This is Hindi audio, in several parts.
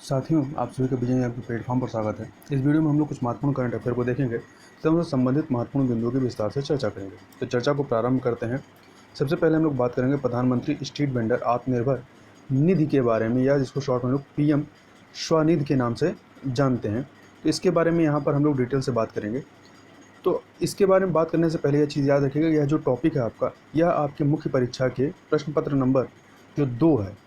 साथियों, आप सभी का विजय ऐप के प्लेटफॉर्म पर स्वागत है। इस वीडियो में हम लोग कुछ महत्वपूर्ण करंट अफेयर को देखेंगे तथा उनसे संबंधित महत्वपूर्ण बिंदुओं की विस्तार से चर्चा करेंगे। तो चर्चा को प्रारंभ करते हैं। सबसे पहले हम लोग बात करेंगे प्रधानमंत्री स्ट्रीट वेंडर आत्मनिर्भर निधि के बारे में, या जिसको शॉर्ट में लोग पीएम स्वनिधि के नाम से जानते हैं। तो इसके बारे में यहाँ पर हम लोग डिटेल से बात करेंगे। तो इसके बारे में बात करने से पहले यह चीज़ याद रखिएगा, यह जो टॉपिक है आपका, यह आपके मुख्य परीक्षा के प्रश्न पत्र नंबर जो 2 है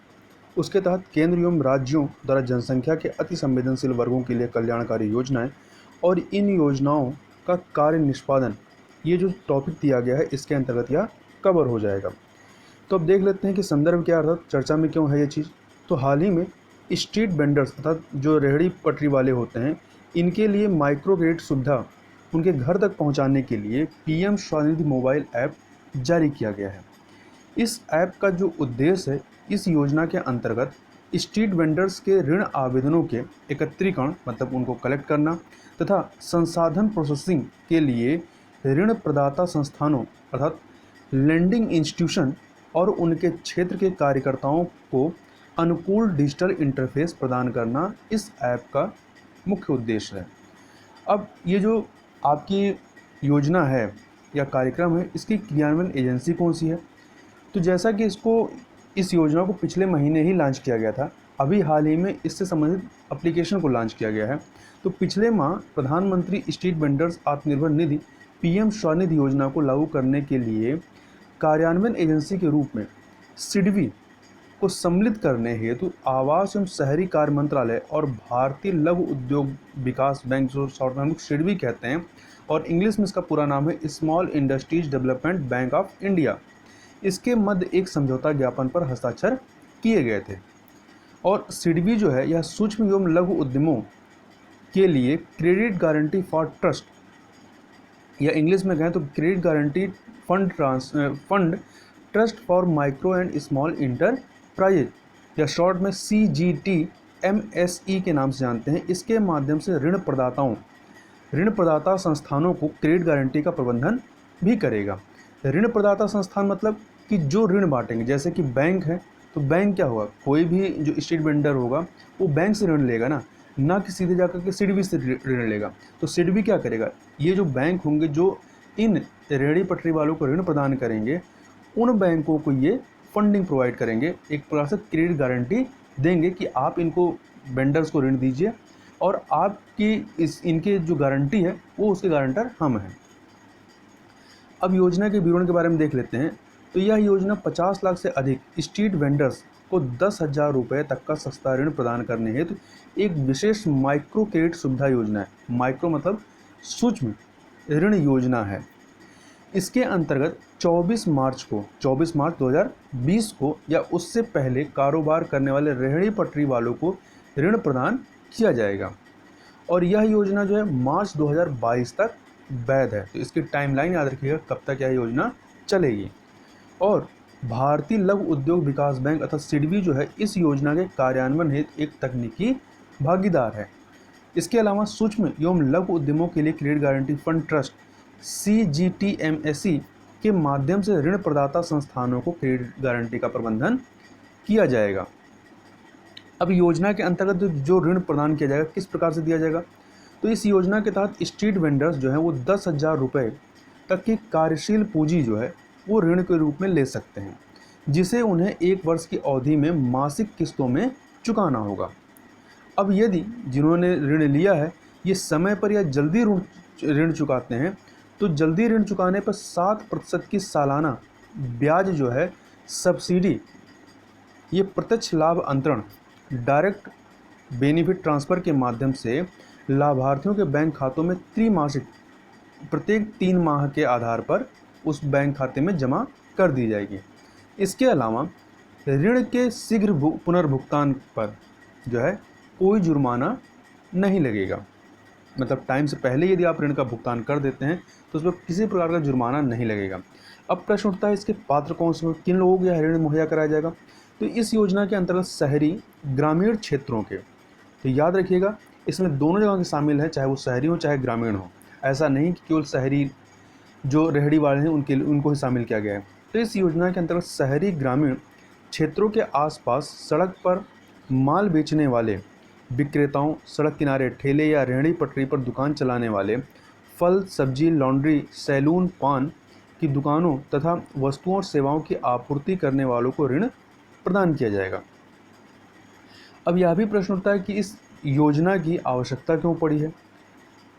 उसके तहत केंद्र एवं राज्यों द्वारा जनसंख्या के अति संवेदनशील वर्गों के लिए कल्याणकारी योजनाएं और इन योजनाओं का कार्य निष्पादन, ये जो टॉपिक दिया गया है इसके अंतर्गत यह कवर हो जाएगा। तो अब देख लेते हैं कि संदर्भ क्या अर्थात चर्चा में क्यों है ये चीज़। तो हाल ही में स्ट्रीट वेंडर्स अर्थात जो रेहड़ी पटरी वाले होते हैं, इनके लिए माइक्रो क्रेडिट सुविधा उनके घर तक पहुंचाने के लिए पीएम स्वनिधि मोबाइल ऐप जारी किया गया है। इस ऐप का जो उद्देश्य है, इस योजना के अंतर्गत स्ट्रीट वेंडर्स के ऋण आवेदनों के एकत्रीकरण मतलब उनको कलेक्ट करना तथा संसाधन प्रोसेसिंग के लिए ऋण प्रदाता संस्थानों अर्थात लेंडिंग इंस्टीट्यूशन और उनके क्षेत्र के कार्यकर्ताओं को अनुकूल डिजिटल इंटरफेस प्रदान करना इस ऐप का मुख्य उद्देश्य है। अब ये जो आपकी योजना है या कार्यक्रम है, इसकी क्रियान्वयन एजेंसी कौन सी है? तो जैसा कि इस योजना को पिछले महीने ही लॉन्च किया गया था, अभी हाल ही में इससे संबंधित एप्लीकेशन को लॉन्च किया गया है। तो पिछले माह प्रधानमंत्री street vendors Atmanirbhar Nidhi PM Svanidhi योजना को लागू करने के लिए कार्यान्वयन एजेंसी के रूप में सिडबी को सम्मिलित करने हेतु आवास एवं शहरी कार्य मंत्रालय और भारतीय लघु उद्योग विकास बैंक, जो शॉर्ट में हम लोग सिडबी कहते हैं और इंग्लिश में इसका पूरा नाम है small industries development bank of India, इसके मध्य एक समझौता ज्ञापन पर हस्ताक्षर किए गए थे। और सिडबी जो है यह सूक्ष्म एवं लघु उद्यमों के लिए क्रेडिट गारंटी फॉर ट्रस्ट, या इंग्लिश में कहें तो credit guarantee fund trust for micro and small enterprise, या शॉर्ट में CGTMSE के नाम से जानते हैं। इसके माध्यम से ऋण प्रदाता संस्थानों को क्रेडिट गारंटी का प्रबंधन भी करेगा। ऋण प्रदाता संस्थान मतलब कि जो ऋण बांटेंगे, जैसे कि बैंक है तो बैंक क्या होगा, कोई भी जो स्ट्रीट वेंडर होगा वो बैंक से ऋण लेगा ना कि सीधे जाकर के सिडबी से ऋण लेगा। तो सिडबी क्या करेगा, ये जो बैंक होंगे जो इन रेहड़ी पटरी वालों को ऋण प्रदान करेंगे, उन बैंकों को ये फंडिंग प्रोवाइड करेंगे, एक प्रकार से क्रेडिट गारंटी देंगे कि आप इनको वेंडर्स को ऋण दीजिए और आपकी इनके जो गारंटी है वो उसके गारंटर हम हैं। अब योजना के विवरण के बारे में देख लेते हैं। तो यह योजना 50 लाख से अधिक स्ट्रीट वेंडर्स को 10,000 रुपये तक का सस्ता ऋण प्रदान करने हेतु एक विशेष माइक्रो क्रेडिट सुविधा योजना है। माइक्रो मतलब सूक्ष्म ऋण योजना है। इसके अंतर्गत 24 मार्च 2020 को या उससे पहले कारोबार करने वाले रेहड़ी पटरी वालों को ऋण प्रदान किया जाएगा और यह योजना जो है मार्च 2022 तक वैध है। तो इसकी टाइमलाइन याद रखिएगा, कब तक यह योजना चलेगी। और भारतीय लघु उद्योग विकास बैंक अर्थात सिडबी जो है इस योजना के कार्यान्वयन हेतु एक तकनीकी भागीदार है। इसके अलावा सूक्ष्म एवं लघु उद्यमों के लिए credit guarantee fund trust CGTMSE के माध्यम से ऋण प्रदाता संस्थानों को क्रेडिट गारंटी का प्रबंधन किया जाएगा। अब योजना के अंतर्गत जो ऋण प्रदान किया जाएगा किस प्रकार से दिया जाएगा, तो इस योजना के तहत स्ट्रीट वेंडर्स जो है वो 10,000 रुपये तक की कार्यशील पूंजी जो है वो ऋण के रूप में ले सकते हैं, जिसे उन्हें 1 वर्ष की अवधि में मासिक किस्तों में चुकाना होगा। अब यदि जिन्होंने ऋण लिया है ये समय पर या जल्दी ऋण चुकाते हैं तो जल्दी ऋण चुकाने पर 7% की सालाना ब्याज जो है सब्सिडी, ये प्रत्यक्ष लाभ अंतरण डायरेक्ट बेनिफिट ट्रांसफ़र के माध्यम से लाभार्थियों के बैंक खातों में त्रैमासिक प्रत्येक 3 माह के आधार पर उस बैंक खाते में जमा कर दी जाएगी। इसके अलावा ऋण के शीघ्र पुनर्भुगतान पर जो है कोई जुर्माना नहीं लगेगा, मतलब टाइम से पहले यदि आप ऋण का भुगतान कर देते हैं तो उस पर किसी प्रकार का जुर्माना नहीं लगेगा। अब प्रश्न उठता है इसके पात्र कौन से, किन लोगों को यह ऋण मुहैया कराया जाएगा। तो इस योजना के अंतर्गत शहरी ग्रामीण क्षेत्रों के, तो याद रखिएगा इसमें दोनों जगह के शामिल है, चाहे वो शहरी हो चाहे ग्रामीण हो। ऐसा नहीं कि केवल शहरी जो रेहड़ी वाले हैं उनको ही शामिल किया गया है। तो इस योजना के अंतर्गत शहरी ग्रामीण क्षेत्रों के आसपास सड़क पर माल बेचने वाले विक्रेताओं, सड़क किनारे ठेले या रेहड़ी पटरी पर दुकान चलाने वाले, फल, सब्जी, लॉन्ड्री, सैलून, पान की दुकानों तथा वस्तुओं और सेवाओं की आपूर्ति करने वालों को ऋण प्रदान किया जाएगा। अब यह भी प्रश्न उठता है कि इस योजना की आवश्यकता क्यों पड़ी है।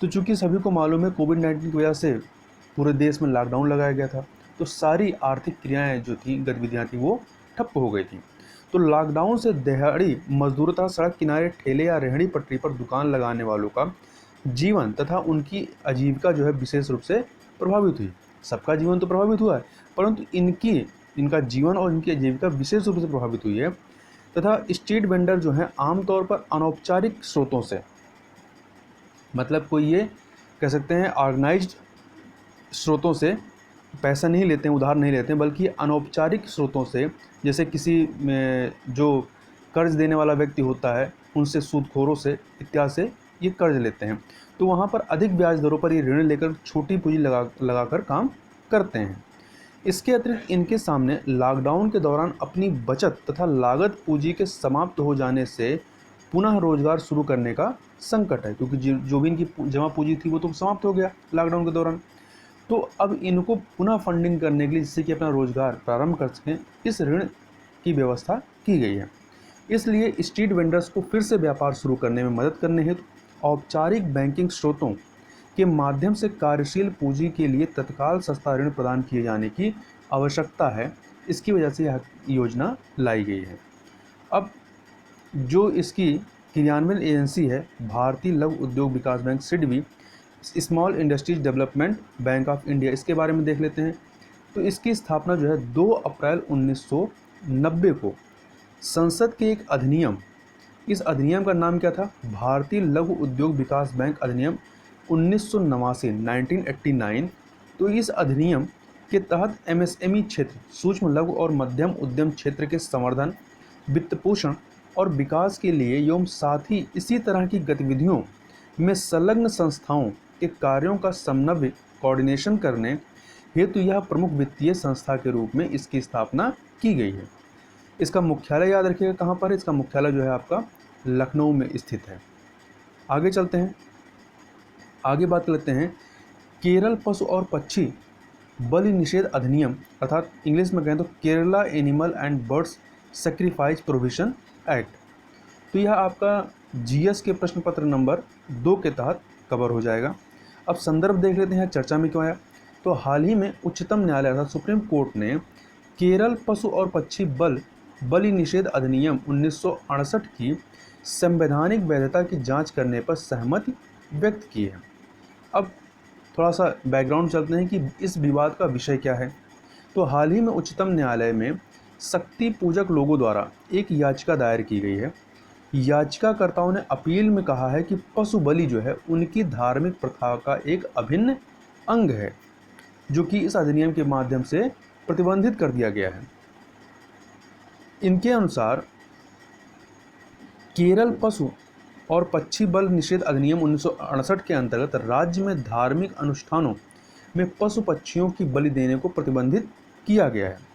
तो चूंकि सभी को मालूम है कोविड-19 की वजह से पूरे देश में लॉकडाउन लगाया गया था, तो सारी आर्थिक क्रियाएं जो थी, गतिविधियां थी, वो ठप्प हो गई थी। तो लॉकडाउन से दिहाड़ी मजदूर तथा सड़क किनारे ठेले या रेहड़ी पटरी पर दुकान लगाने वालों का जीवन तथा उनकी आजीविका जो है विशेष रूप से प्रभावित हुई। सबका जीवन तो प्रभावित हुआ है, परंतु इनका जीवन और इनकी आजीविका विशेष रूप से प्रभावित हुई है। तथा स्ट्रीट वेंडर जो हैं आमतौर पर अनौपचारिक स्रोतों से, मतलब कोई ये कह सकते हैं ऑर्गेनाइज्ड स्रोतों से पैसा नहीं लेते हैं, उधार नहीं लेते हैं, बल्कि अनौपचारिक स्रोतों से, जैसे किसी जो कर्ज देने वाला व्यक्ति होता है उनसे, सूदखोरों से इत्यादि से ये कर्ज लेते हैं। तो वहाँ पर अधिक ब्याज दरों पर ये ऋण लेकर छोटी पूंजी लगाकर काम करते हैं। इसके अतिरिक्त इनके सामने लॉकडाउन के दौरान अपनी बचत तथा लागत पूंजी के समाप्त हो जाने से पुनः रोजगार शुरू करने का संकट है, क्योंकि जो भी इनकी जमा पूंजी थी वो तो समाप्त हो गया लॉकडाउन के दौरान। तो अब इनको पुनः फंडिंग करने के लिए, जिससे कि अपना रोजगार प्रारंभ कर सकें, इस ऋण की व्यवस्था की गई है। इसलिए स्ट्रीट वेंडर्स को फिर से व्यापार शुरू करने में मदद करने हेतु औपचारिक बैंकिंग स्रोतों के माध्यम से कार्यशील पूंजी के लिए तत्काल सस्ता ऋण प्रदान किए जाने की आवश्यकता है। इसकी वजह से यह योजना लाई गई है। अब जो इसकी क्रियान्वयन एजेंसी है, Bharatiya Laghu Udyog Vikas bank SIDBI, small industries development bank of India, इसके बारे में देख लेते हैं। तो इसकी स्थापना जो है 2 अप्रैल 1990 को संसद के एक अधिनियम, इस अधिनियम का नाम क्या था, भारतीय लघु उद्योग विकास बैंक अधिनियम 1989 1989। तो इस अधिनियम के तहत एमएसएमई क्षेत्र, सूक्ष्म लघु और मध्यम उद्यम क्षेत्र के संवर्धन, वित्त पोषण और विकास के लिए एवं साथ ही इसी तरह की गतिविधियों में संलग्न संस्थाओं के कार्यों का समन्वय कोऑर्डिनेशन करने हेतु यह प्रमुख वित्तीय संस्था के रूप में इसकी स्थापना की गई है। इसका मुख्यालय याद रखिएगा कहाँ पर है, इसका मुख्यालय जो है आपका लखनऊ में स्थित है। आगे चलते हैं, आगे बात करते हैं केरल पशु और पक्षी बलि निषेध अधिनियम, अर्थात इंग्लिश में कहें तो Kerala animal and birds sacrifice provision act. तो यह आपका जीएस के प्रश्न पत्र नंबर 2 के तहत कवर हो जाएगा। अब संदर्भ देख लेते हैं चर्चा में क्यों आया। तो हाल ही में उच्चतम न्यायालय अर्थात सुप्रीम कोर्ट ने केरल पशु और पक्षी बलि निषेध अधिनियम 1968 की संवैधानिक वैधता की जांच करने पर सहमति व्यक्त की है। अब थोड़ा सा बैकग्राउंड चलते हैं कि इस विवाद का विषय क्या है। तो हाल ही में उच्चतम न्यायालय में शक्ति पूजक लोगों द्वारा एक याचिका दायर की गई है। याचिकाकर्ताओं ने अपील में कहा है कि पशु बलि जो है उनकी धार्मिक प्रथा का एक अभिन्न अंग है, जो कि इस अधिनियम के माध्यम से प्रतिबंधित कर दिया गया है। इनके अनुसार केरल पशु और पक्षी बलि निषेध अधिनियम 1968 के अंतर्गत राज्य में धार्मिक अनुष्ठानों में पशु पक्षियों की बलि देने को प्रतिबंधित किया गया है।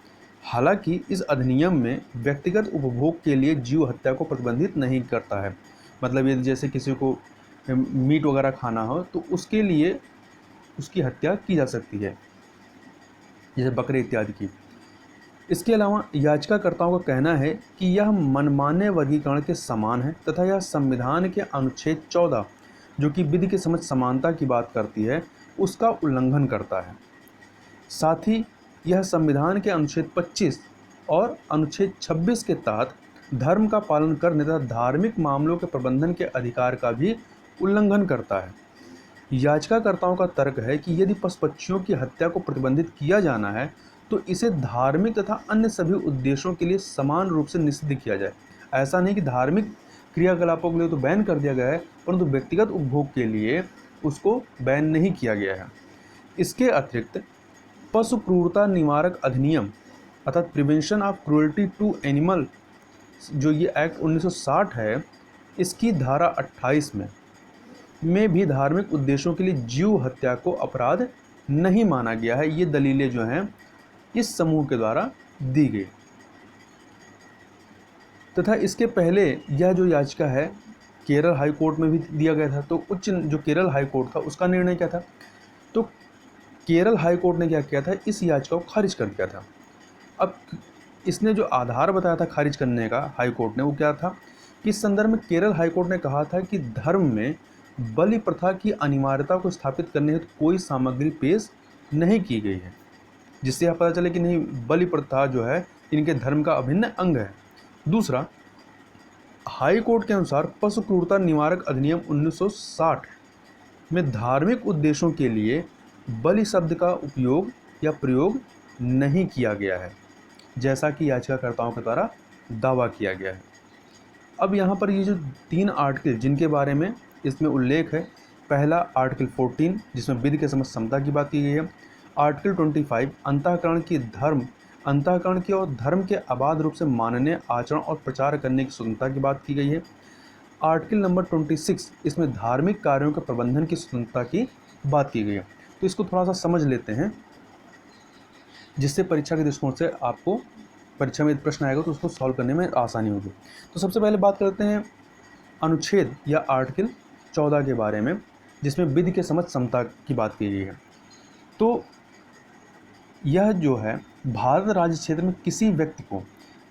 हालांकि इस अधिनियम में व्यक्तिगत उपभोग के लिए जीव हत्या को प्रतिबंधित नहीं करता है। मतलब ये जैसे किसी को मीट वगैरह खाना हो तो उसके लिए उसकी हत्या की जा सकती है, जैसे बकरे इत्यादि की। इसके अलावा याचिकाकर्ताओं का कहना है कि यह मनमाने वर्गीकरण के समान है तथा यह संविधान के अनुच्छेद 14, जो कि विधि के समझ समानता की बात करती है, उसका उल्लंघन करता है। साथ ही यह संविधान के अनुच्छेद 25 और अनुच्छेद 26 के तहत धर्म का पालन करने तथा धार्मिक मामलों के प्रबंधन के अधिकार का भी उल्लंघन करता है। याचिकाकर्ताओं का तर्क है कि यदि पशु पक्षियों की हत्या को प्रतिबंधित किया जाना है तो इसे धार्मिक तथा अन्य सभी उद्देश्यों के लिए समान रूप से निषिद्ध किया जाए। ऐसा नहीं कि धार्मिक क्रियाकलापों के लिए तो बैन कर दिया गया है, परंतु व्यक्तिगत उपभोग के लिए उसको बैन नहीं किया गया है। इसके अतिरिक्त पशु क्रूरता निवारक अधिनियम अर्थात prevention of cruelty to animal, जो ये एक्ट 1960 है, इसकी धारा 28 में भी धार्मिक उद्देश्यों के लिए जीव हत्या को अपराध नहीं माना गया है। ये दलीलें जो हैं इस समूह के द्वारा दी गई। तथा इसके पहले यह जो याचिका है केरल हाई कोर्ट में भी दिया गया था। तो जो केरल हाई कोर्ट था उसका निर्णय क्या था, तो केरल हाई कोर्ट ने क्या किया था, इस याचिका को खारिज कर दिया था। अब इसने जो आधार बताया था खारिज करने का हाई कोर्ट ने, वो क्या था कि इस संदर्भ में केरल हाई कोर्ट ने कहा था कि धर्म में बलि प्रथा की अनिवार्यता को स्थापित करने हेतु कोई सामग्री पेश नहीं की गई है, जिससे यह पता चले कि नहीं, बलि प्रथा जो है इनके धर्म का अभिन्न अंग है। दूसरा, हाई कोर्ट के अनुसार पशु क्रूरता निवारक अधिनियम 1960 में धार्मिक उद्देश्यों के लिए बलि शब्द का उपयोग या प्रयोग नहीं किया गया है, जैसा कि याचिकाकर्ताओं के द्वारा दावा किया गया है। अब यहाँ पर ये जो 3 आर्टिकल जिनके बारे में इसमें उल्लेख है, पहला आर्टिकल 14 जिसमें विधि के समक्ष समता की बात की गई है, आर्टिकल 25 अंतःकरण की और धर्म के अबाध रूप से मानने, आचरण और प्रचार करने की स्वतंत्रता की बात की गई है। आर्टिकल नंबर 26 इसमें धार्मिक कार्यों के प्रबंधन की स्वतंत्रता की बात की गई है। तो इसको थोड़ा सा समझ लेते हैं, जिससे परीक्षा के दृष्टिकोण से आपको परीक्षा में प्रश्न आएगा तो उसको सॉल्व करने में आसानी होगी। तो सबसे पहले बात करते हैं अनुच्छेद या आर्टिकल 14 के बारे में, जिसमें विधि के समक्ष समता की बात की गई है। तो यह जो है भारत राज्य क्षेत्र में किसी व्यक्ति को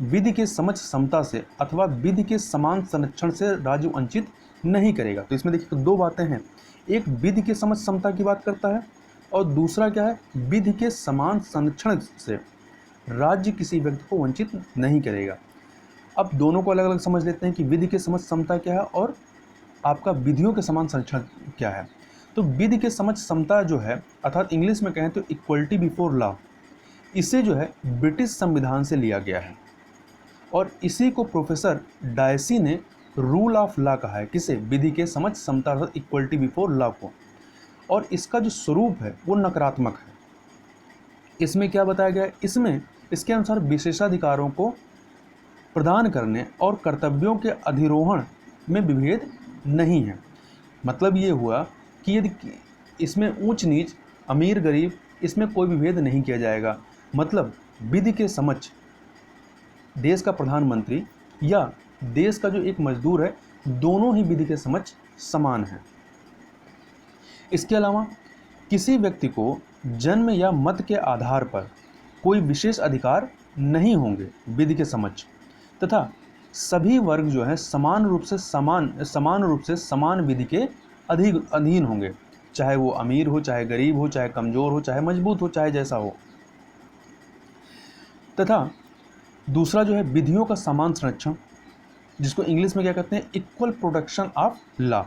विधि के समक्ष समता से अथवा विधि के समान संरक्षण से राज्य वंचित नहीं करेगा। तो इसमें देखिए 2 बातें हैं, एक विधि के समक्ष समता की बात करता है और दूसरा क्या है, विधि के समान संरक्षण से राज्य किसी व्यक्ति को वंचित नहीं करेगा। अब दोनों को अलग अलग समझ लेते हैं कि विधि के समक्ष समता क्या है और आपका विधियों के समान संरक्षण क्या है। तो विधि के समक्ष समता जो है, अर्थात इंग्लिश में कहें तो इक्वलिटी बिफोर लॉ, इसे जो है ब्रिटिश संविधान से लिया गया है और इसी को प्रोफेसर डायसी ने रूल ऑफ लॉ कहा है। किसे? विधि के समक्ष समता अर्थात इक्वलिटी बिफोर लॉ को। और इसका जो स्वरूप है वो नकारात्मक है। इसमें क्या बताया गया है, इसमें इसके अनुसार विशेषाधिकारों को प्रदान करने और कर्तव्यों के अधिरोहण में विभेद नहीं है। मतलब ये हुआ कि यदि इसमें ऊंच नीच, अमीर गरीब, इसमें कोई विभेद नहीं किया जाएगा। मतलब विधि के समक्ष देश का प्रधानमंत्री या देश का जो एक मजदूर है, दोनों ही विधि के समक्ष समान हैं। इसके अलावा किसी व्यक्ति को जन्म या मत के आधार पर कोई विशेष अधिकार नहीं होंगे विधि के समक्ष, तथा सभी वर्ग जो है समान रूप से समान विधि के अधीन होंगे, चाहे वो अमीर हो, चाहे गरीब हो, चाहे कमजोर हो, चाहे मजबूत हो, चाहे जैसा हो। तथा दूसरा जो है विधियों का समान संरक्षण, जिसको इंग्लिश में क्या कहते हैं, इक्वल प्रोटेक्शन ऑफ लॉ,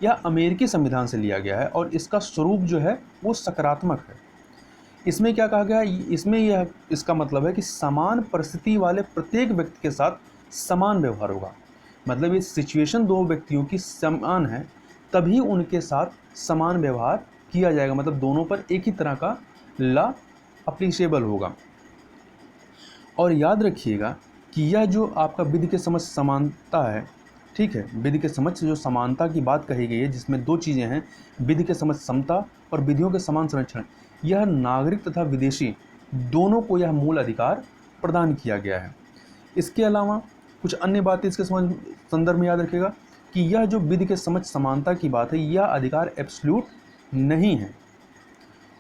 यह अमेरिकी संविधान से लिया गया है और इसका स्वरूप जो है वो सकारात्मक है। इसमें क्या कहा गया है, इसमें इसका मतलब है कि समान परिस्थिति वाले प्रत्येक व्यक्ति के साथ समान व्यवहार होगा। मतलब ये सिचुएशन 2 व्यक्तियों की समान है तभी उनके साथ समान व्यवहार किया जाएगा। मतलब दोनों पर एक ही तरह का लॉ अप्लीकेबल होगा। और याद रखिएगा कि यह जो आपका विधि के समक्ष समानता है, ठीक है, विधि के समक्ष जो समानता की बात कही गई है, जिसमें 2 चीज़ें हैं, विधि के समक्ष समता और विधियों के समान संरक्षण, यह नागरिक तथा विदेशी दोनों को यह मूल अधिकार प्रदान किया गया है। इसके अलावा कुछ अन्य बातें इसके संदर्भ में याद रखिएगा कि यह जो विधि के समक्ष समानता की बात है, यह अधिकार एब्सोल्यूट नहीं है।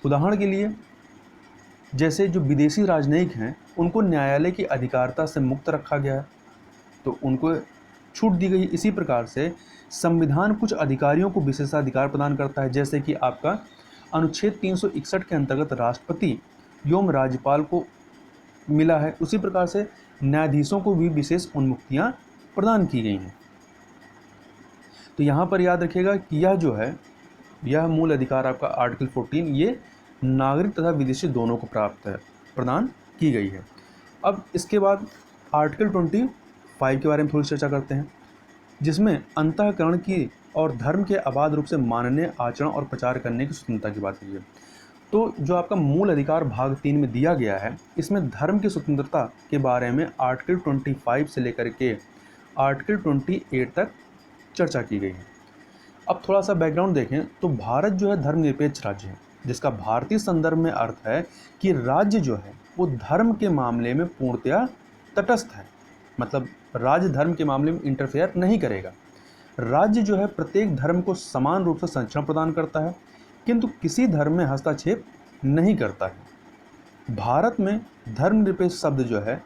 उदाहरण के लिए जैसे जो विदेशी राजनयिक हैं उनको न्यायालय की अधिकारिता से मुक्त रखा गया है, तो उनको छूट दी गई। इसी प्रकार से संविधान कुछ अधिकारियों को विशेषाधिकार प्रदान करता है, जैसे कि आपका अनुच्छेद 361 के अंतर्गत राष्ट्रपति एवं राज्यपाल को मिला है। उसी प्रकार से न्यायाधीशों को भी विशेष उन्मुक्तियां प्रदान की गई हैं। तो यहाँ पर याद रखिएगा कि यह जो है, यह मूल अधिकार आपका आर्टिकल 14 ये नागरिक तथा विदेशी दोनों को प्रदान की गई है। अब इसके बाद आर्टिकल 25 के बारे में थोड़ी चर्चा करते हैं, जिसमें अंतःकरण की और धर्म के अबाध रूप से मानने, आचरण और प्रचार करने की स्वतंत्रता की बात की है। तो जो आपका मूल अधिकार भाग 3 में दिया गया है, इसमें धर्म की स्वतंत्रता के बारे में आर्टिकल 25 से लेकर के आर्टिकल 28 तक चर्चा की गई है। अब थोड़ा सा बैकग्राउंड देखें तो भारत जो है धर्मनिरपेक्ष राज्य है, जिसका भारतीय संदर्भ में अर्थ है कि राज्य जो है वो धर्म के मामले में पूर्णतया तटस्थ है। मतलब राज्य धर्म के मामले में इंटरफेयर नहीं करेगा। राज्य जो है प्रत्येक धर्म को समान रूप से संरक्षण प्रदान करता है, किंतु किसी धर्म में हस्तक्षेप नहीं करता है। भारत में धर्मनिरपेक्ष शब्द जो है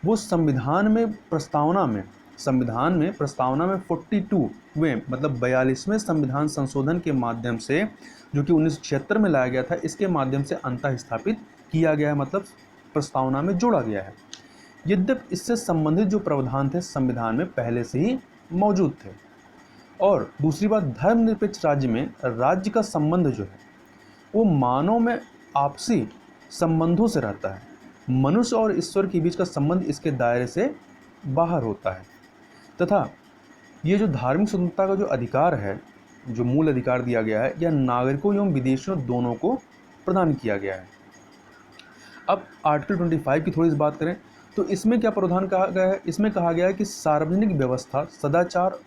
वो संविधान में प्रस्तावना में 42वें मतलब 42वें संविधान संशोधन के माध्यम से, जो कि 1976 में लाया गया था, इसके माध्यम से अंतः स्थापित किया गया है, मतलब प्रस्तावना में जोड़ा गया है। यद्यपि इससे संबंधित जो प्रावधान थे संविधान में पहले से ही मौजूद थे। और दूसरी बात, धर्मनिरपेक्ष राज्य में राज्य का संबंध जो है वो मानव में आपसी संबंधों से रहता है। मनुष्य और ईश्वर के बीच का संबंध इसके दायरे से बाहर होता है, तथा ये जो धार्मिक स्वतंत्रता का जो अधिकार है, जो मूल अधिकार दिया गया है, यह नागरिकों एवं विदेशियों दोनों को प्रदान किया गया है। अब आर्टिकल 25 की थोड़ी सी बात करें तो इसमें क्या प्रावधान कहा गया है? इसमें कहा गया है कि सार्वजनिक व्यवस्था, सदाचार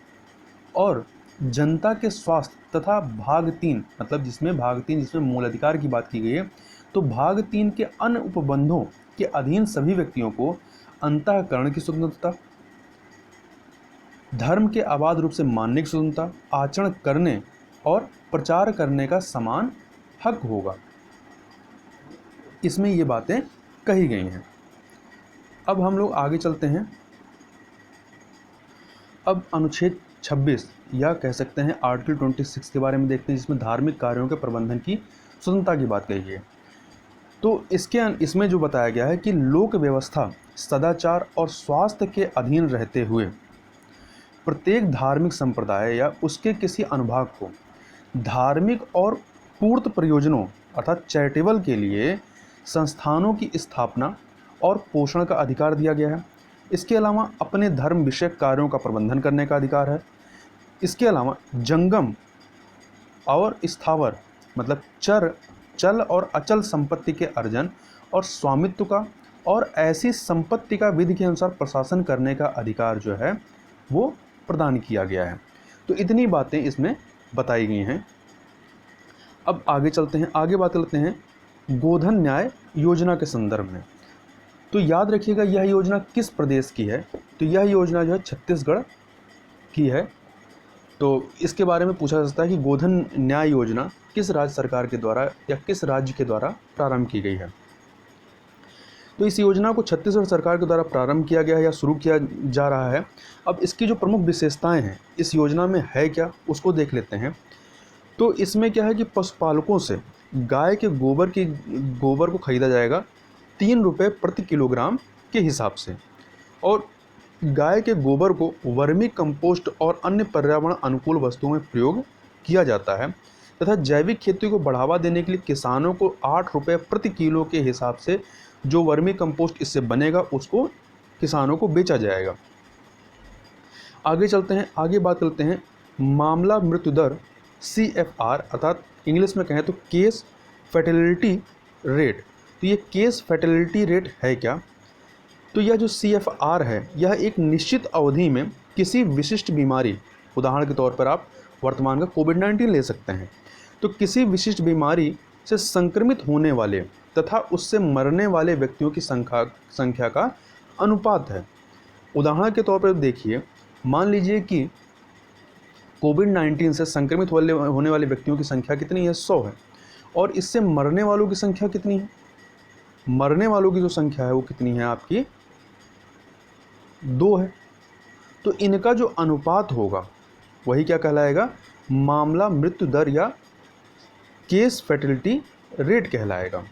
और जनता के स्वास्थ्य तथा भाग 3, मतलब जिसमें मूल अधिकार की बात की गई है, तो भाग 3 के अन्य उपबंधों के अधीन सभी व्यक्तियों को अंतःकरण की स्वतंत्रता, धर्म के अबाध रूप से मानने की स्वतंत्रता, आचरण करने और प्रचार करने का समान हक होगा। इसमें ये बातें कही गई हैं। अब हम लोग आगे चलते हैं। अब अनुच्छेद 26 या कह सकते हैं आर्टिकल 26 के बारे में देखते हैं, जिसमें धार्मिक कार्यों के प्रबंधन की स्वतंत्रता की बात कही है। तो इसमें जो बताया गया है कि लोक व्यवस्था, सदाचार और स्वास्थ्य के अधीन रहते हुए प्रत्येक धार्मिक संप्रदाय या उसके किसी अनुभाग को धार्मिक और पूर्त प्रयोजनों अर्थात चैरिटेबल के लिए संस्थानों की स्थापना और पोषण का अधिकार दिया गया है। इसके अलावा अपने धर्म विषयक कार्यों का प्रबंधन करने का अधिकार है। इसके अलावा जंगम और स्थावर मतलब चल और अचल संपत्ति के अर्जन और स्वामित्व का और ऐसी संपत्ति का विधि के अनुसार प्रशासन करने का अधिकार जो है वो प्रदान किया गया है। तो इतनी बातें इसमें बताई गई हैं। अब आगे चलते हैं, आगे बात करते हैं गोधन न्याय योजना के संदर्भ में। तो याद रखिएगा यह योजना किस प्रदेश की है? तो यह योजना जो है छत्तीसगढ़ की है। तो इसके बारे में पूछा जा सकता है कि गोधन न्याय योजना किस राज्य सरकार के द्वारा या किस राज्य के द्वारा प्रारंभ की गई है? तो इस योजना को छत्तीसगढ़ सरकार के द्वारा प्रारंभ किया गया है या शुरू किया जा रहा है। अब इसकी जो प्रमुख विशेषताएं हैं इस योजना में है क्या, उसको देख लेते हैं। तो इसमें क्या है कि पशुपालकों से गाय के गोबर को खरीदा जाएगा 3 रुपये प्रति किलोग्राम के हिसाब से, और गाय के गोबर को वर्मी कंपोस्ट और अन्य पर्यावरण अनुकूल वस्तुओं में प्रयोग किया जाता है, तथा जैविक खेती को बढ़ावा देने के लिए किसानों को 8 रुपये प्रति किलो के हिसाब से जो वर्मी कंपोस्ट इससे बनेगा उसको किसानों को बेचा जाएगा। आगे चलते हैं, आगे बात करते हैं मामला मृत्यु दर CFR अर्थात इंग्लिश में कहें तो केस फर्टिलिटी रेट। तो ये केस फर्टिलिटी रेट है क्या? तो यह जो CFR है यह एक निश्चित अवधि में किसी विशिष्ट बीमारी, उदाहरण के तौर पर आप वर्तमान का कोविड-19 ले सकते हैं, तो किसी विशिष्ट बीमारी से संक्रमित होने वाले तथा उससे मरने वाले व्यक्तियों की संख्या का अनुपात है। उदाहरण के तौर पर देखिए, मान लीजिए कि कोविड-19 से संक्रमित होने वाले व्यक्तियों की संख्या कितनी है? 100 है, और इससे मरने वालों की संख्या कितनी है? मरने वालों की जो संख्या है वो कितनी है आपकी? 2 है। तो इनका जो अनुपात होगा वही क्या कहलाएगा? मामला मृत्यु दर या केस फर्टिलिटी रेट कहलाएगा।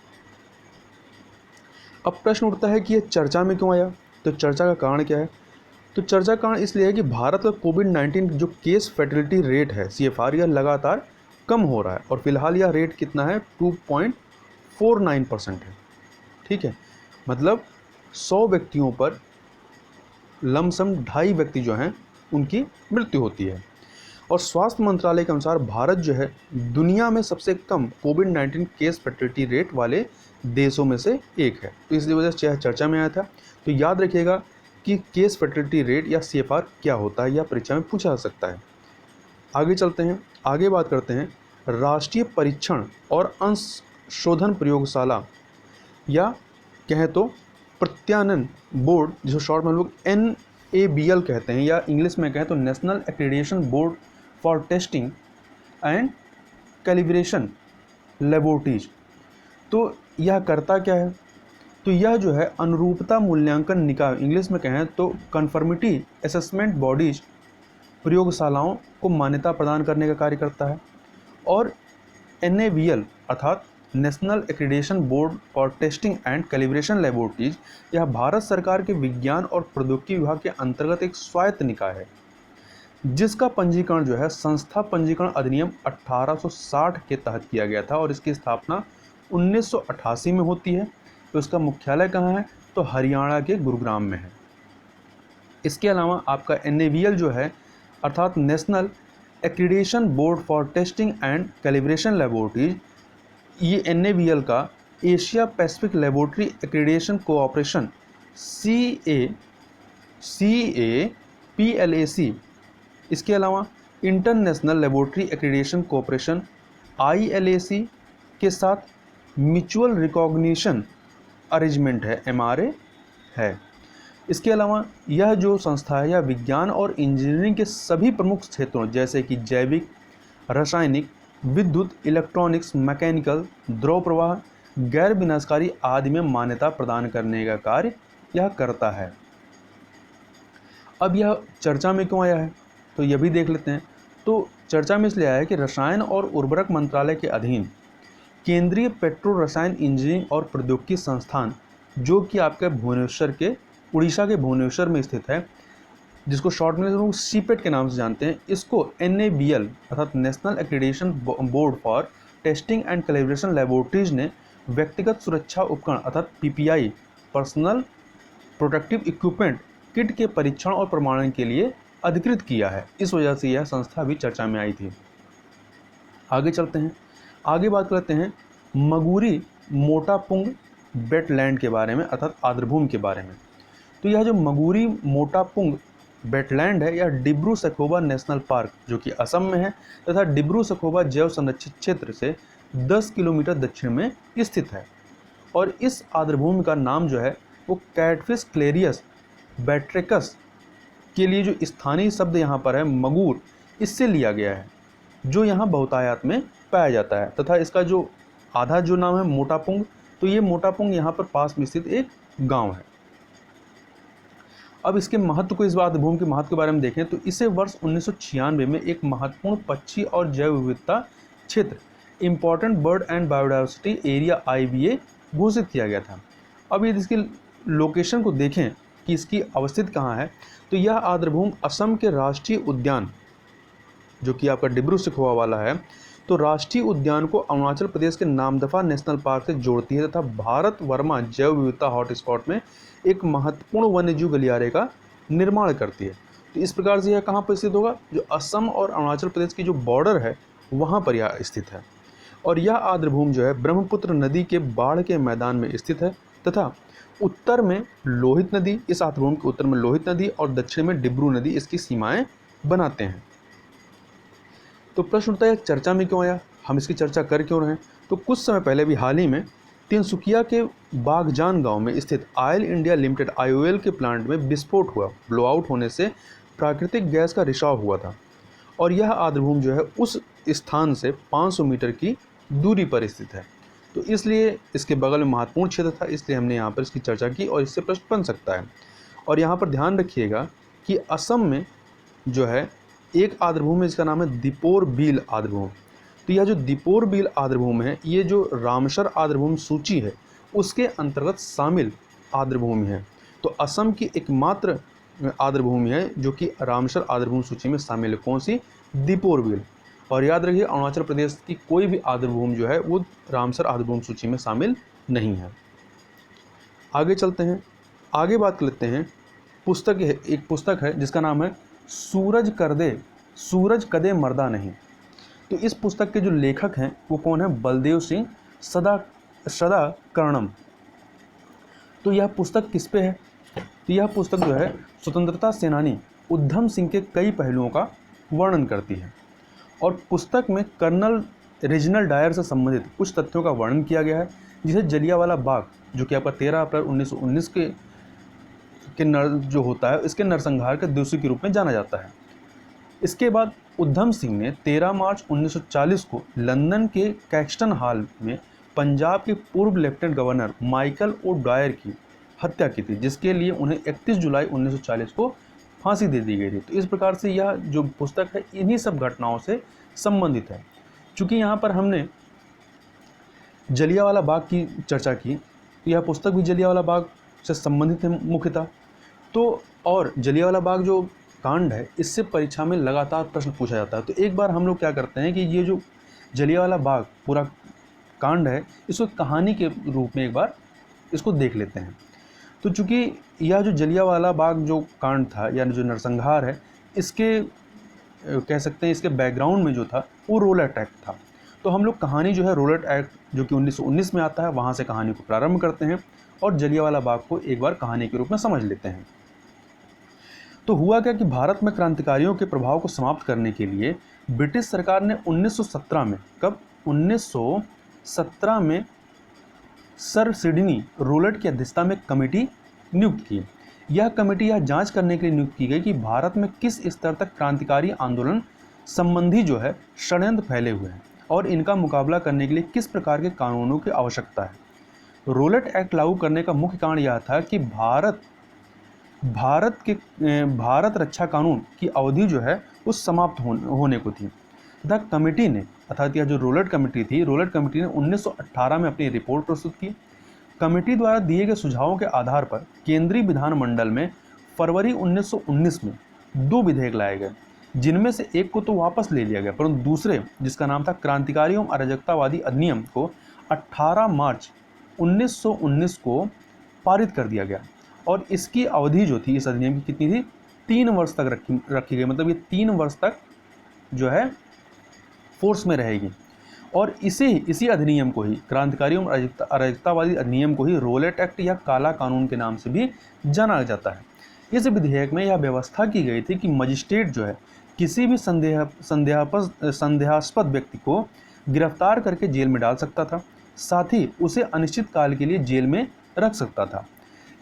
अब प्रश्न उठता है कि ये चर्चा में क्यों आया? तो चर्चा का कारण क्या है? तो चर्चा का कारण इसलिए है कि भारत का कोविड-19 जो केस फर्टिलिटी रेट है CFR यह लगातार कम हो रहा है, और फिलहाल यह रेट कितना है? 2.49% है। ठीक है, मतलब 100 व्यक्तियों पर लमसम 2.5 व्यक्ति जो हैं उनकी मृत्यु होती है। और स्वास्थ्य मंत्रालय के अनुसार भारत जो है दुनिया में सबसे कम कोविड-19 केस फर्टिलिटी रेट वाले देशों में से एक है। तो इस वजह से चर्चा में आया था। तो याद रखिएगा कि केस फर्टिलिटी रेट या CFR क्या होता है, या परीक्षा में पूछा जा सकता है। आगे चलते हैं, आगे बात करते हैं राष्ट्रीय परीक्षण और अंशशोधन प्रयोगशाला या कहें तो प्रत्यानन बोर्ड, जिसको शॉर्ट में हम लोग NABL कहते हैं, या इंग्लिश में कहें तो national accreditation board for testing and calibration laboratories. तो यह करता क्या है? तो यह जो है अनुरूपता मूल्यांकन निकाय, इंग्लिश में कहें तो कन्फर्मिटी असेसमेंट बॉडीज, प्रयोगशालाओं को मान्यता प्रदान करने का कार्य करता है। और NABL अर्थात national accreditation board for testing and calibration laboratories, यह भारत सरकार के विज्ञान और प्रौद्योगिकी विभाग के अंतर्गत एक स्वायत्त निकाय है, जिसका पंजीकरण जो है संस्था पंजीकरण अधिनियम 1860 के तहत किया गया था और इसकी स्थापना 1988 में होती है। तो इसका मुख्यालय कहाँ है? तो हरियाणा के गुरुग्राम में है। इसके अलावा आपका NABL जो है अर्थात national accreditation board for testing and calibration laboratories, ये NABL का Asia Pacific laboratory accreditation cooperation CAPLAC, इसके अलावा international laboratory accreditation cooperation ILAC के साथ म्यूचुअल रिकॉग्निशन अरेंजमेंट है, MRA है। इसके अलावा यह जो संस्था है यह विज्ञान और इंजीनियरिंग के सभी प्रमुख क्षेत्रों जैसे कि जैविक, रासायनिक, विद्युत, इलेक्ट्रॉनिक्स, मैकेनिकल, द्रव प्रवाह, गैर विनाशकारी आदि में मान्यता प्रदान करने का कार्य यह करता है। अब यह चर्चा में क्यों आया है तो यह भी देख लेते हैं। तो चर्चा में इसलिए आया है कि रसायन और उर्वरक मंत्रालय के अधीन केंद्रीय पेट्रो रसायन इंजीनियरिंग और प्रौद्योगिकी संस्थान, जो कि आपके भुवनेश्वर के उड़ीसा के भुवनेश्वर में स्थित है, जिसको शॉर्ट में लोग CPET के नाम से जानते हैं, इसको NABL अर्थात national accreditation board for testing and calibration laboratories ने व्यक्तिगत सुरक्षा उपकरण अर्थात PPI personal protective equipment kit के परीक्षण और प्रमाणन के लिए अधिकृत किया है। इस वजह से यह संस्था भी चर्चा में आई थी। आगे चलते हैं, आगे बात करते हैं मगुरी मोटापुंग वेटलैंड के बारे में अर्थात आर्द्रभूमि के बारे में। तो यह जो मगुरी मोटापुंग वेटलैंड है यह डिब्रू सखोबा नेशनल पार्क, जो कि असम में है, तथा डिब्रू सखोबा जैव संरक्षित क्षेत्र से 10 किलोमीटर दक्षिण में स्थित है। और इस आर्द्रभूमि का नाम जो है वो कैटफिश क्लेरियस बैट्रिकस के लिए जो स्थानीय शब्द यहाँ पर है मगूर, इससे लिया गया है, जो यहाँ बहुतायत में पाया जाता है। तथा इसका जो आधा जो नाम है मोटापुंग, तो ये मोटापुंग यहाँ पर पास में स्थित एक गांव है। अब इसके महत्व को, इस आर्द्रभूमि के महत्व के बारे में देखें तो इसे वर्ष 1996 में एक महत्वपूर्ण पक्षी और जैव विविधता क्षेत्र important bird and biodiversity area IBA घोषित किया गया था। अब यदि इसकी लोकेशन को देखें कि इसकी अवस्थित कहाँ है, तो यह आर्द्रभूमि असम के राष्ट्रीय उद्यान, जो कि आपका डिब्रू सखोबा वाला है, तो राष्ट्रीय उद्यान को अरुणाचल प्रदेश के नामदफा नेशनल पार्क से जोड़ती है तथा भारत वर्मा जैव विविधता हॉटस्पॉट में एक महत्वपूर्ण वन्यजीव गलियारे का निर्माण करती है। तो इस प्रकार से यह कहाँ पर स्थित होगा? जो असम और अरुणाचल प्रदेश की जो बॉर्डर है वहाँ पर यह स्थित है। और यह आर्द्रभूमि जो है ब्रह्मपुत्र नदी के बाढ़ के मैदान में स्थित है तथा उत्तर में लोहित नदी, इस आर्द्रभूमि के उत्तर में लोहित नदी और दक्षिण में डिब्रू नदी इसकी सीमाएं बनाते हैं। तो प्रश्न उठता है चर्चा में क्यों आया, हम इसकी चर्चा कर क्यों रहे हैं? तो कुछ समय पहले भी हाल ही में तिनसुकिया के बागजान गांव में स्थित ऑयल इंडिया लिमिटेड IOL के प्लांट में विस्फोट हुआ। ब्लोआउट होने से प्राकृतिक गैस का रिसाव हुआ था और यह आर्द्रभूमि जो है उस स्थान से 500 मीटर की दूरी पर स्थित है। तो इसलिए इसके बगल में महत्वपूर्ण क्षेत्र था, इसलिए हमने यहाँ पर इसकी चर्चा की और इससे प्रश्न बन सकता है। और यहाँ पर ध्यान रखिएगा कि असम में जो है एक आर्द्रभूमि, इसका नाम है दीपोर बील आर्द्रभूमि। तो यह जो दीपोर बील आर्द्रभूमि है ये जो रामसर आर्द्रभूमि सूची है उसके अंतर्गत शामिल आर्द्रभूमि है। तो असम की एकमात्र आर्द्रभूमि है जो कि रामसर आर्द्रभूमि सूची में शामिल है। कौन सी? दीपोर बील। और याद रखिए अरुणाचल प्रदेश की कोई भी आर्द्रभूमि जो है वो रामसर आर्द्रभूमि सूची में शामिल नहीं है। आगे चलते हैं, आगे बात कर लेते हैं पुस्तक है, एक पुस्तक है जिसका नाम है सूरज कदे मर्दा नहीं। तो इस पुस्तक के जो लेखक हैं वो कौन है? बलदेव सिंह सदा कर्णम। तो यह पुस्तक किस पे है? तो यह पुस्तक जो है स्वतंत्रता सेनानी उधम सिंह के कई पहलुओं का वर्णन करती है और पुस्तक में कर्नल रीजनल डायर से संबंधित कुछ तथ्यों का वर्णन किया गया है, जिसे जलियांवाला बाग, जो कि आपका 13 अप्रैल 1919 के जो होता है इसके नरसंहार के दोषी के रूप में जाना जाता है। इसके बाद उधम सिंह ने 13 मार्च 1940 को लंदन के कैक्सटन हॉल में पंजाब के पूर्व lieutenant governor Michael O'Dwyer की हत्या की थी, जिसके लिए उन्हें 31 जुलाई 1940 को फांसी दे दी गई थी। तो इस प्रकार से यह जो पुस्तक है इन्हीं सब घटनाओं से संबंधित है। चूँकि यहाँ पर हमने जलियांवाला बाग की चर्चा की, तो यह पुस्तक भी जलियांवाला बाग से संबंधित है मुख्यतः। तो और जलियांवाला बाग जो कांड है इससे परीक्षा में लगातार प्रश्न पूछा जाता है। तो एक बार हम लोग क्या करते हैं कि ये जो जलियांवाला बाग पूरा कांड है इसको कहानी के रूप में एक बार इसको देख लेते हैं। तो चूँकि यह जो जलियांवाला बाग जो कांड था या जो नरसंहार है, इसके कह सकते हैं इसके बैकग्राउंड में जो था वो रोलेट एक्ट था। तो हम लोग कहानी जो है रोलेट एक्ट जो कि 1919 में आता है वहाँ से कहानी को प्रारंभ करते हैं और जलियांवाला बाग को एक बार कहानी के रूप में समझ लेते हैं। तो हुआ क्या कि भारत में क्रांतिकारियों के प्रभाव को समाप्त करने के लिए ब्रिटिश सरकार ने 1917 में 1917 में सर सिडनी रोलेट की अध्यक्षता में कमेटी नियुक्त की। यह कमेटी यह जांच करने के लिए नियुक्त की गई कि भारत में किस स्तर तक क्रांतिकारी आंदोलन संबंधी जो है षड्यंत्र फैले हुए हैं और इनका मुकाबला करने के लिए किस प्रकार के कानूनों की आवश्यकता है। रोलेट एक्ट लागू करने का मुख्य कारण यह था कि भारत रक्षा कानून की अवधि जो है वो समाप्त होने को थी। तथा कमेटी ने अर्थात यह जो रोलेट कमेटी थी, रोलेट कमेटी ने 1918 में अपनी रिपोर्ट प्रस्तुत की। कमेटी द्वारा दिए गए सुझावों के आधार पर केंद्रीय विधानमंडल में फरवरी 1919 में 2 विधेयक लाए गए, जिनमें से एक को तो वापस ले लिया गया, परंतु दूसरे जिसका नाम था क्रांतिकारी एवं अराजकतावादी अधिनियम को 18 मार्च 1919 को पारित कर दिया गया। और इसकी अवधि जो थी इस अधिनियम की कितनी थी, 3 वर्ष तक रखी गई। मतलब ये 3 वर्ष तक जो है फोर्स में रहेगी। और इसी अधिनियम को ही क्रांतिकारी एवं अराजकतावादी अधिनियम को ही रोलेट एक्ट या काला कानून के नाम से भी जाना जाता है। इस विधेयक में यह व्यवस्था की गई थी कि मजिस्ट्रेट जो है किसी भी संदेहास्पद व्यक्ति को गिरफ्तार करके जेल में डाल सकता था, साथ ही उसे अनिश्चित काल के लिए जेल में रख सकता था।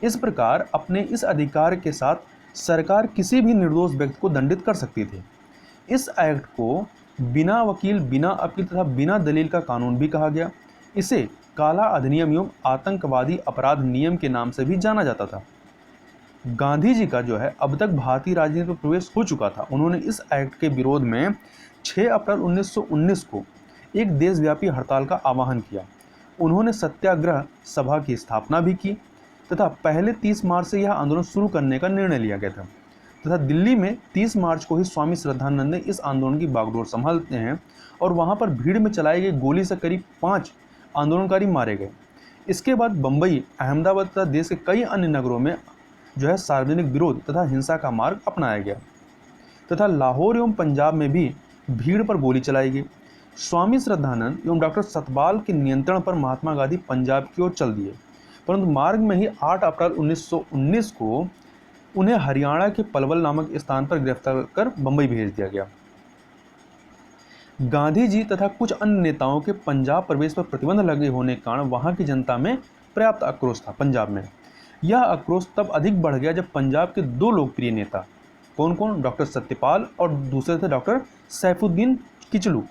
इस प्रकार अपने इस अधिकार के साथ सरकार किसी भी निर्दोष व्यक्ति को दंडित कर सकती थी। इस एक्ट को बिना वकील, बिना अपील तथा बिना दलील का कानून भी कहा गया। इसे काला अधिनियम एवं आतंकवादी अपराध नियम के नाम से भी जाना जाता था। गांधी जी का जो है अब तक भारतीय राजनीति में प्रवेश हो चुका था। उन्होंने इस एक्ट के विरोध में 6 अप्रैल 1919 को एक देशव्यापी हड़ताल का आह्वान किया। उन्होंने सत्याग्रह सभा की स्थापना भी की तथा पहले 30 मार्च से यह आंदोलन शुरू करने का निर्णय लिया गया था। तथा दिल्ली में 30 मार्च को ही स्वामी श्रद्धानंद ने इस आंदोलन की बागडोर संभालते हैं और वहां पर भीड़ में चलाई गई गोली से करीब 5 आंदोलनकारी मारे गए। इसके बाद बम्बई, अहमदाबाद तथा देश के कई अन्य नगरों में जो है सार्वजनिक विरोध तथा हिंसा का मार्ग अपनाया गया तथा लाहौर एवं पंजाब में भी भीड़ पर गोली चलाई गई। स्वामी श्रद्धानंद एवं डॉक्टर सतपाल के नियंत्रण पर महात्मा गांधी पंजाब की ओर चल दिए, परंतु मार्ग में ही 8 अप्रैल 1919 को उन्हें हरियाणा के पलवल नामक स्थान पर गिरफ्तार कर बंबई भेज दिया गया। गांधी जी तथा कुछ अन्य नेताओं के पंजाब प्रवेश पर प्रतिबंध लगे होने के कारण वहां की जनता में पर्याप्त आक्रोश था। पंजाब में यह आक्रोश तब अधिक बढ़ गया जब पंजाब के 2 लोकप्रिय नेता, कौन कौन, डॉक्टर सत्यपाल और दूसरे थे डॉक्टर सैफुद्दीन किचलू,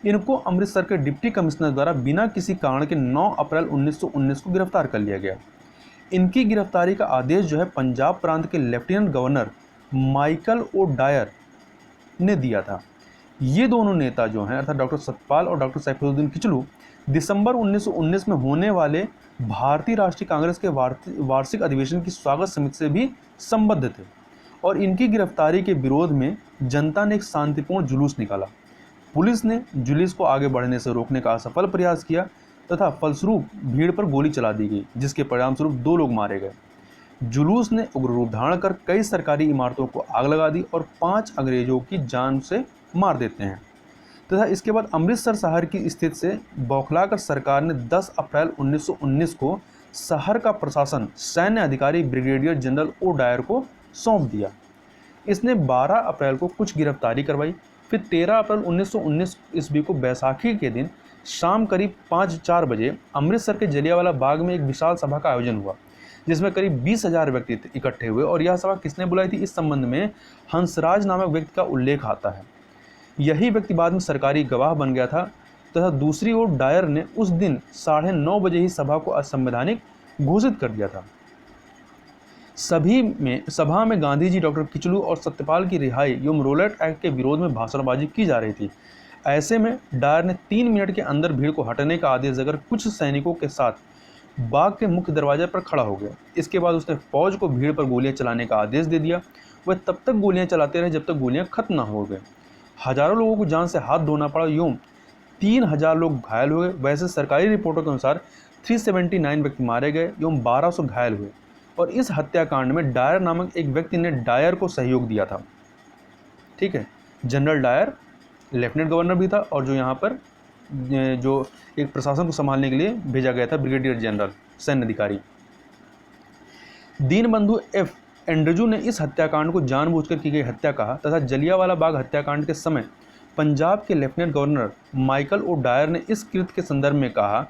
इनको अमृतसर के डिप्टी कमिश्नर द्वारा बिना किसी कारण के 9 अप्रैल 1919 को गिरफ्तार कर लिया गया। इनकी गिरफ्तारी का आदेश जो है पंजाब प्रांत के lieutenant governor Michael O'Dwyer ने दिया था। ये दोनों नेता जो हैं अर्थात डॉक्टर सतपाल और डॉक्टर सैफुद्दीन किचलू दिसंबर 1919 में होने वाले भारतीय राष्ट्रीय कांग्रेस के वार्षिक अधिवेशन की स्वागत समिति से भी संबद्ध थे और इनकी गिरफ्तारी के विरोध में जनता ने एक शांतिपूर्ण जुलूस निकाला। पुलिस ने जुलूस को आगे बढ़ने से रोकने का असफल प्रयास किया तथा फलस्वरूप भीड़ पर गोली चला दी गई, जिसके परिणामस्वरूप 2 लोग मारे गए। जुलूस ने उग्र रूप धारण कर कई सरकारी इमारतों को आग लगा दी और 5 अंग्रेजों की जान से मार देते हैं तथा इसके बाद अमृतसर शहर की स्थिति से बौखलाकर सरकार ने 10 अप्रैल 1919 को शहर का प्रशासन सैन्य अधिकारी ब्रिगेडियर जनरल ओ डायर को सौंप दिया। इसने 12 अप्रैल को कुछ गिरफ्तारी करवाई। फिर 13 अप्रैल 1919 ईस्वी को बैसाखी के दिन शाम करीब 5-4 बजे अमृतसर के जलियांवाला बाग में एक विशाल सभा का आयोजन हुआ, जिसमें करीब 20,000 व्यक्ति इकट्ठे हुए। और यह सभा किसने बुलाई थी, इस संबंध में हंसराज नामक व्यक्ति का उल्लेख आता है। यही व्यक्ति बाद में सरकारी गवाह बन गया था। तथा दूसरी ओर डायर ने उस दिन 9:30 बजे ही सभा को असंवैधानिक घोषित कर दिया था। सभा में गांधी जी, डॉक्टर किचलू और सत्यपाल की रिहाई एवं रोलेट एक्ट के विरोध में भाषणबाजी की जा रही थी। ऐसे में डायर ने 3 मिनट के अंदर भीड़ को हटाने का आदेश देकर कुछ सैनिकों के साथ बाग के मुख्य दरवाजे पर खड़ा हो गया। इसके बाद उसने फौज को भीड़ पर गोलियां चलाने का आदेश दे दिया। वह तब तक गोलियां चलाते रहे जब तक गोलियां खत्म न हो गए। हजारों लोगों को जान से हाथ धोना पड़ा एवं 3,000 लोग घायल हुए। वैसे सरकारी रिपोर्टों के अनुसार 379 व्यक्ति मारे गए एवं 1200 घायल हुए। और इस हत्याकांड में डायर नामक एक व्यक्ति ने डायर को सहयोग दिया था। ठीक है, जनरल डायर लेफ्टिनेंट गवर्नर भी था और जो यहाँ पर जो एक प्रशासन को संभालने के लिए भेजा गया था, ब्रिगेडियर जनरल सैन्य अधिकारी। दीनबंधु एफ एंड्रजू ने इस हत्याकांड को जानबूझकर की गई हत्या कहा तथा जलियांवाला बाग हत्याकांड के समय पंजाब के lieutenant governor Michael O'Dwyer ने इस कृत्य के संदर्भ में कहा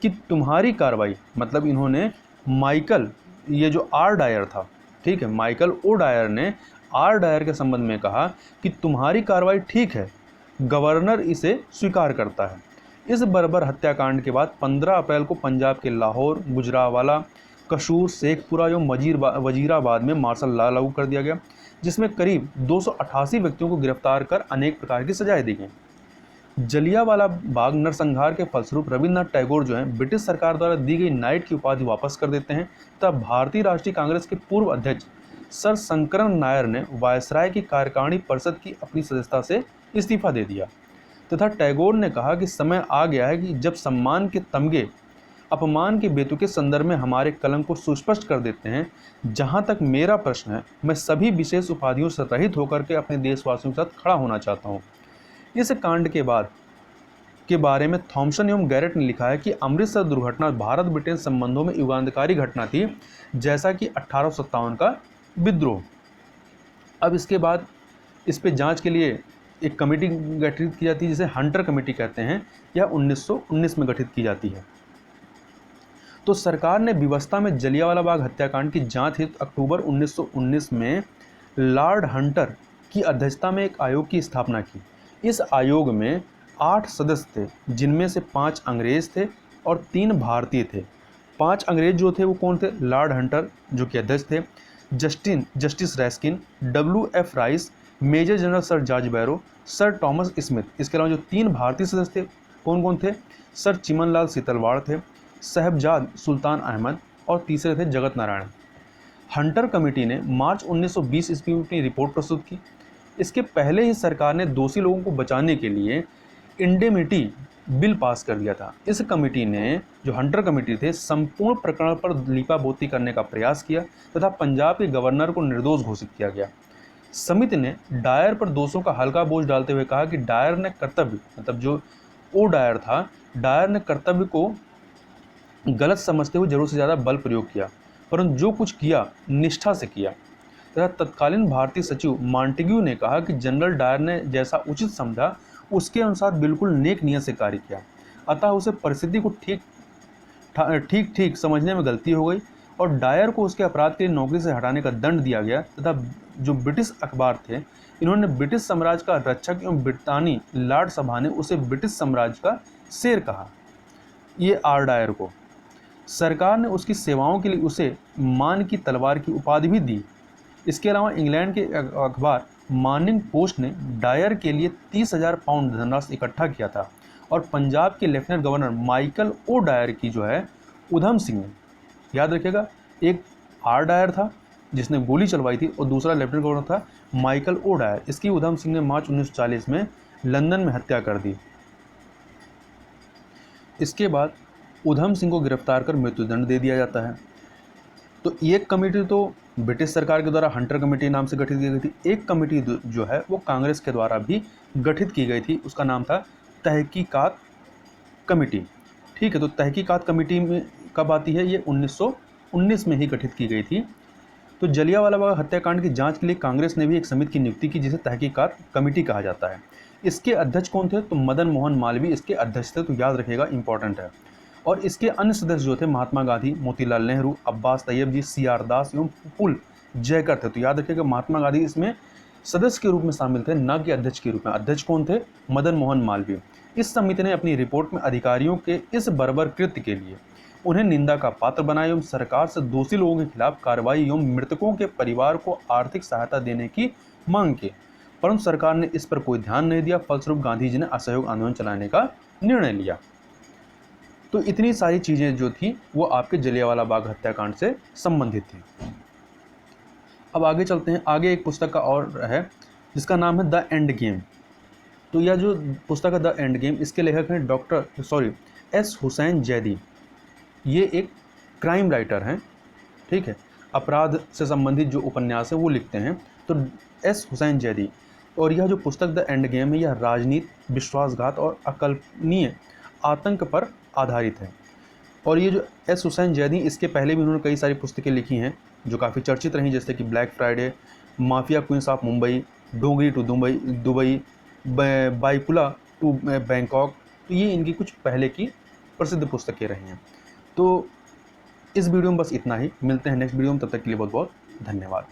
कि तुम्हारी कार्रवाई, मतलब इन्होंने माइकल, ये जो आर डायर था, ठीक है, माइकल ओ डायर ने आर डायर के संबंध में कहा कि तुम्हारी कार्रवाई ठीक है, गवर्नर इसे स्वीकार करता है। इस बर्बर हत्याकांड के बाद 15 अप्रैल को पंजाब के लाहौर, गुजरांवाला, कसूर, शेखपुरा एवं वजीराबाद में मार्शल लॉ लागू कर दिया गया, जिसमें करीब 288 व्यक्तियों को गिरफ्तार कर अनेक प्रकार की सजाएं दी गई। जलियांवाला बाग नरसंहार के फलस्वरूप रविन्द्रनाथ टैगोर जो हैं ब्रिटिश सरकार द्वारा दी गई नाइट की उपाधि वापस कर देते हैं तब भारतीय राष्ट्रीय कांग्रेस के पूर्व अध्यक्ष सर शंकरन नायर ने वायसराय की कार्यकारिणी परिषद की अपनी सदस्यता से इस्तीफा दे दिया तथा टैगोर ने कहा कि समय आ गया है कि जब सम्मान के तमगे अपमान के बेतुके संदर्भ में हमारे कलंक को सुस्पष्ट कर देते हैं। जहां तक मेरा प्रश्न है, मैं सभी विशेष उपाधियों से रहित होकर के अपने देशवासियों के साथ खड़ा होना चाहता हूं। इस कांड के बारे में थॉमसन एवं गैरेट ने लिखा है कि अमृतसर दुर्घटना भारत ब्रिटेन संबंधों में युगांतकारी घटना थी, जैसा कि 1857 का विद्रोह। अब इसके बाद इस पे जांच के लिए एक कमेटी गठित की जाती है जिसे हंटर कमेटी कहते हैं, यह 1919 में गठित की जाती है। तो सरकार ने व्यवस्था में जलियांवाला बाग हत्याकांड की जांच हेतु अक्टूबर 1919 में लॉर्ड हंटर की अध्यक्षता में एक आयोग की स्थापना की। इस आयोग में 8 सदस्य थे, जिनमें से 5 अंग्रेज थे और 3 भारतीय थे। 5 अंग्रेज जो थे वो कौन थे, लॉर्ड हंटर जो कि अध्यक्ष थे, justice Ruskin, WF Rice, major general sir George Barrow, sir Thomas Smith. इसके अलावा जो 3 भारतीय सदस्य थे कौन कौन थे, सर चिमनलाल सीतलवाड़ थे, साहबजाद सुल्तान अहमद और तीसरे थे जगत नारायण। हंटर कमेटी ने मार्च 1920 ईस्वी में अपनी रिपोर्ट प्रस्तुत की। इसके पहले ही सरकार ने दोषी लोगों को बचाने के लिए इंडेमिनिटी बिल पास कर दिया था। इस कमेटी ने, जो हंटर कमेटी थे, संपूर्ण प्रकरण पर लीपापोती करने का प्रयास किया तथा पंजाब के गवर्नर को निर्दोष घोषित किया गया। समिति ने डायर पर दोषों का हल्का बोझ डालते हुए कहा कि डायर ने कर्तव्य, मतलब जो ओ डायर था, डायर ने कर्तव्य को गलत समझते हुए जरूरत से ज़्यादा बल प्रयोग किया, परंतु जो कुछ किया निष्ठा से किया। तथा तत्कालीन भारतीय सचिव मॉन्टेग्यू ने कहा कि जनरल डायर ने जैसा उचित समझा उसके अनुसार बिल्कुल नेक नियत से कार्य किया, अतः उसे परिस्थिति को ठीक समझने में गलती हो गई और डायर को उसके अपराध के लिए नौकरी से हटाने का दंड दिया गया। तथा जो ब्रिटिश अखबार थे, इन्होंने ब्रिटिश साम्राज्य का रक्षक एवं ब्रितानी लॉर्ड सभा ने उसे ब्रिटिश साम्राज्य का शेर कहा। ये आर डायर को सरकार ने उसकी सेवाओं के लिए उसे मान की तलवार की उपाधि भी दी। इसके अलावा इंग्लैंड के अखबार मॉर्निंग पोस्ट ने डायर के लिए 30,000 पाउंड धनराशि इकट्ठा किया था और पंजाब के lieutenant governor Michael O'Dwyer की जो है उधम सिंह ने, याद रखिएगा, एक आर डायर था जिसने गोली चलवाई थी और दूसरा लेफ्टिनेंट गवर्नर था माइकल ओ डायर। इसकी उधम सिंह ने मार्च 1940 में लंदन में हत्या कर दी। इसके बाद उधम सिंह को गिरफ्तार कर मृत्युदंड दे दिया जाता है। तो एक कमेटी तो ब्रिटिश सरकार के द्वारा हंटर कमेटी नाम से गठित की गई थी। एक कमेटी जो है वो कांग्रेस के द्वारा भी गठित की गई थी, उसका नाम था तहकीकात कमेटी। ठीक है, तो तहकीकात कमेटी में कब आती है, ये 1919 में ही गठित की गई थी। तो जलियांवाला बाग हत्याकांड की जांच के लिए कांग्रेस ने भी एक समिति की नियुक्ति की जिसे तहकीकात कमेटी कहा जाता है। इसके अध्यक्ष कौन थे, तो मदन मोहन मालवीय इसके अध्यक्ष थे, तो याद रखिएगा, इंपॉर्टेंट है। और इसके अन्य सदस्य जो थे महात्मा गांधी, मोतीलाल नेहरू, अब्बास तैयब जी, CR दास एवं पुल जयकर थे। तो याद रखिएगा महात्मा गांधी इसमें सदस्य के रूप में शामिल थे, न कि अध्यक्ष के रूप में। अध्यक्ष कौन थे? मदन मोहन मालवीय। इस समिति ने अपनी रिपोर्ट में अधिकारियों के इस बर्बर कृत्य के लिए उन्हें निंदा का पात्र बनाया एवं सरकार से दोषी लोगों के खिलाफ कार्रवाई एवं मृतकों के परिवार को आर्थिक सहायता देने की मांग की, परंतु सरकार ने इस पर कोई ध्यान नहीं दिया। फलस्वरूप गांधी जी ने असहयोग आंदोलन चलाने का निर्णय लिया। तो इतनी सारी चीजें जो थी वो आपके जलियांवाला बाग हत्याकांड से संबंधित थी। अब आगे चलते हैं। आगे एक पुस्तक का और है जिसका नाम है द एंड गेम। तो यह जो पुस्तक है द एंड गेम, इसके लेखक हैं एस हुसैन जैदी। ये एक क्राइम राइटर हैं, ठीक है, अपराध से संबंधित जो उपन्यास है वो लिखते हैं। तो एस हुसैन जैदी, और यह जो पुस्तक द एंड गेम है यह राजनीति, विश्वासघात और अकल्पनीय आतंक पर आधारित है। और ये जो एस हुसैन जैदी, इसके पहले भी उन्होंने कई सारी पुस्तकें लिखी हैं जो काफ़ी चर्चित रहीं, जैसे कि black Friday, mafia queens of Mumbai, Dongri to Dubai, Byculla to Bangkok. तो ये इनकी कुछ पहले की प्रसिद्ध पुस्तकें रही हैं। तो इस वीडियो में बस इतना ही। मिलते हैं नेक्स्ट वीडियो में, तब तक के लिए बहुत बहुत धन्यवाद।